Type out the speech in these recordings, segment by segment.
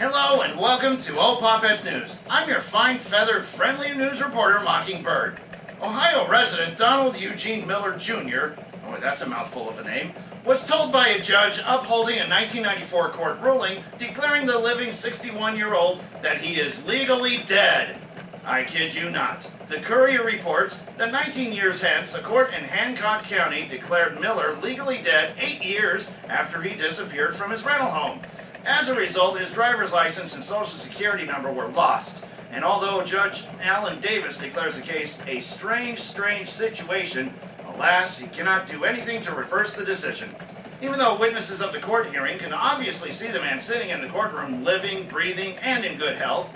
Hello and welcome to Pawpets News. I'm your fine-feathered, friendly news reporter, Mockingbird. Ohio resident Donald Eugene Miller Jr., boy that's a mouthful of a name, was told by a judge upholding a 1994 court ruling declaring the living 61-year-old that he is legally dead. I kid you not. The Courier reports that 19 years hence, a court in Hancock County declared Miller legally dead 8 years after he disappeared from his rental home. As a result, his driver's license and social security number were lost. And although Judge Alan Davis declares the case a strange situation, alas, he cannot do anything to reverse the decision. Even though witnesses of the court hearing can obviously see the man sitting in the courtroom living, breathing, and in good health,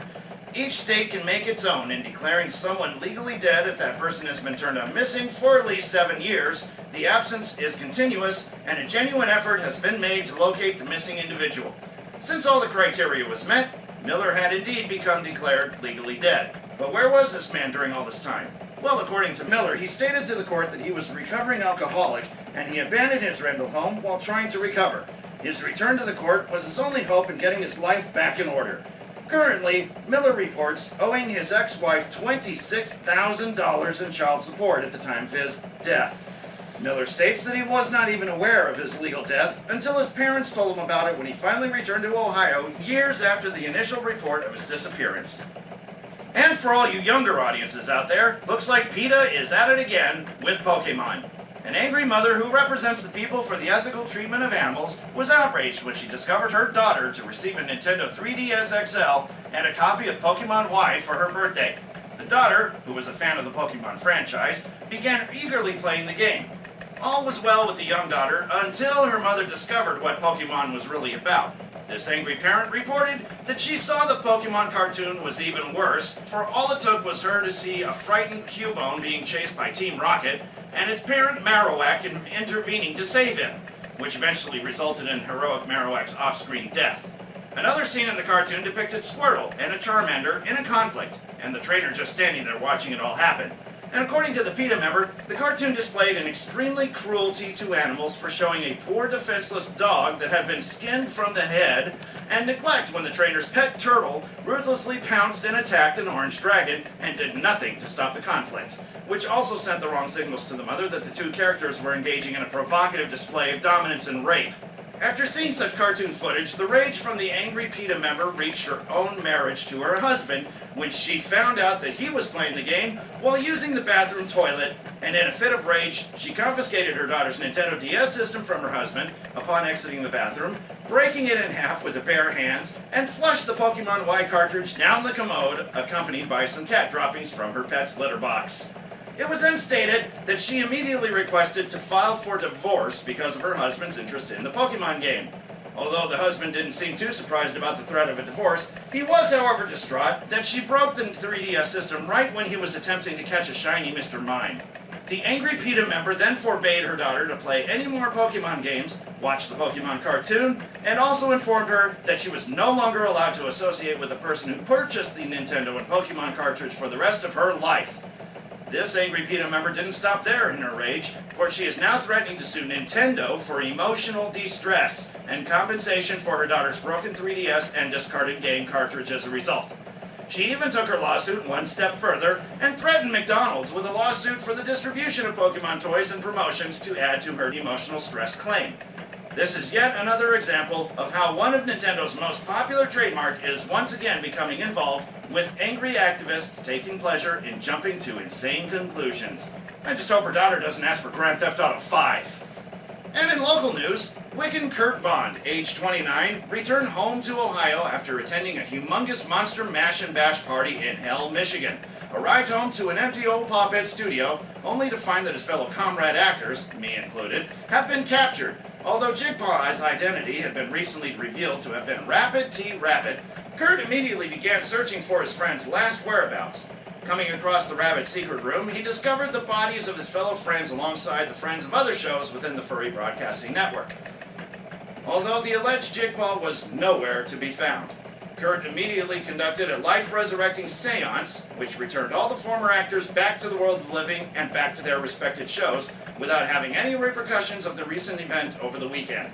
each state can make its own in declaring someone legally dead if that person has been turned up missing for at least 7 years, the absence is continuous, and a genuine effort has been made to locate the missing individual. Since all the criteria was met, Miller had indeed become declared legally dead. But where was this man during all this time? Well, according to Miller, he stated to the court that he was a recovering alcoholic and he abandoned his rental home while trying to recover. His return to the court was his only hope in getting his life back in order. Currently, Miller reports owing his ex-wife $26,000 in child support at the time of his death. Miller states that he was not even aware of his legal death until his parents told him about it when he finally returned to Ohio years after the initial report of his disappearance. And for all you younger audiences out there, looks like PETA is at it again with Pokemon. An angry mother who represents the people for the ethical treatment of animals was outraged when she discovered her daughter to receive a Nintendo 3DS XL and a copy of Pokemon Y for her birthday. The daughter, who was a fan of the Pokemon franchise, began eagerly playing the game. All was well with the young daughter until her mother discovered what Pokemon was really about. This angry parent reported that she saw the Pokemon cartoon was even worse, for all it took was her to see a frightened Cubone being chased by Team Rocket and its parent Marowak intervening to save him, which eventually resulted in heroic Marowak's off-screen death. Another scene in the cartoon depicted Squirtle and a Charmander in a conflict, and the trainer just standing there watching it all happen. And according to the PETA member, the cartoon displayed an extremely cruelty to animals for showing a poor defenseless dog that had been skinned from the head, and neglect when the trainer's pet turtle ruthlessly pounced and attacked an orange dragon and did nothing to stop the conflict, which also sent the wrong signals to the mother that the two characters were engaging in a provocative display of dominance and rape. After seeing such cartoon footage, the rage from the angry PETA member reached her own marriage to her husband when she found out that he was playing the game while using the bathroom toilet, and in a fit of rage, she confiscated her daughter's Nintendo DS system from her husband upon exiting the bathroom, breaking it in half with her bare hands, and flushed the Pokemon Y cartridge down the commode, accompanied by some cat droppings from her pet's litter box. It was then stated that she immediately requested to file for divorce because of her husband's interest in the Pokemon game. Although the husband didn't seem too surprised about the threat of a divorce, he was, however, distraught that she broke the 3DS system right when he was attempting to catch a shiny Mr. Mime. The angry PETA member then forbade her daughter to play any more Pokemon games, watch the Pokemon cartoon, and also informed her that she was no longer allowed to associate with the person who purchased the Nintendo and Pokemon cartridge for the rest of her life. This angry PETA member didn't stop there in her rage, for she is now threatening to sue Nintendo for emotional distress and compensation for her daughter's broken 3DS and discarded game cartridge as a result. She even took her lawsuit one step further and threatened McDonald's with a lawsuit for the distribution of Pokemon toys and promotions to add to her emotional stress claim. This is yet another example of how one of Nintendo's most popular trademark is once again becoming involved with angry activists taking pleasure in jumping to insane conclusions. I just hope her daughter doesn't ask for Grand Theft Auto 5. And in local news, Wiccan Kurt Bond, age 29, returned home to Ohio after attending a humongous Monster Mash and Bash party in Hell, Michigan. Arrived home to an empty old Pawpets studio, only to find that his fellow comrade actors, me included, have been captured. Although Jigpaw's identity had been recently revealed to have been Rapid T. Rabbit, Kurt immediately began searching for his friend's last whereabouts. Coming across the Rabbit secret room, he discovered the bodies of his fellow friends alongside the friends of other shows within the Furry Broadcasting Network. Although the alleged Jigpaw was nowhere to be found, Kurt immediately conducted a life-resurrecting seance, which returned all the former actors back to the world of the living and back to their respected shows, without having any repercussions of the recent event over the weekend.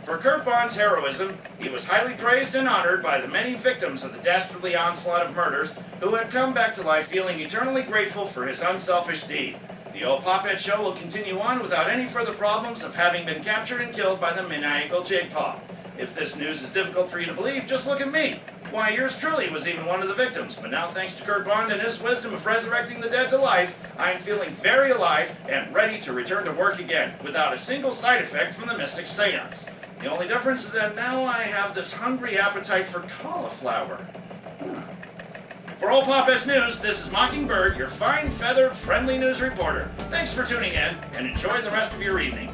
For Kurt Bond's heroism, he was highly praised and honored by the many victims of the dastardly onslaught of murders who had come back to life feeling eternally grateful for his unselfish deed. The old Pawpets show will continue on without any further problems of having been captured and killed by the maniacal Jigpaw. If this news is difficult for you to believe, just look at me. Why, yours truly was even one of the victims, but now thanks to Kurt Bond and his wisdom of resurrecting the dead to life, I am feeling very alive and ready to return to work again, without a single side effect from the mystic seance. The only difference is that now I have this hungry appetite for cauliflower. For Old Pawpets News, this is Mockingbird, your fine, feathered, friendly news reporter. Thanks for tuning in, and enjoy the rest of your evening.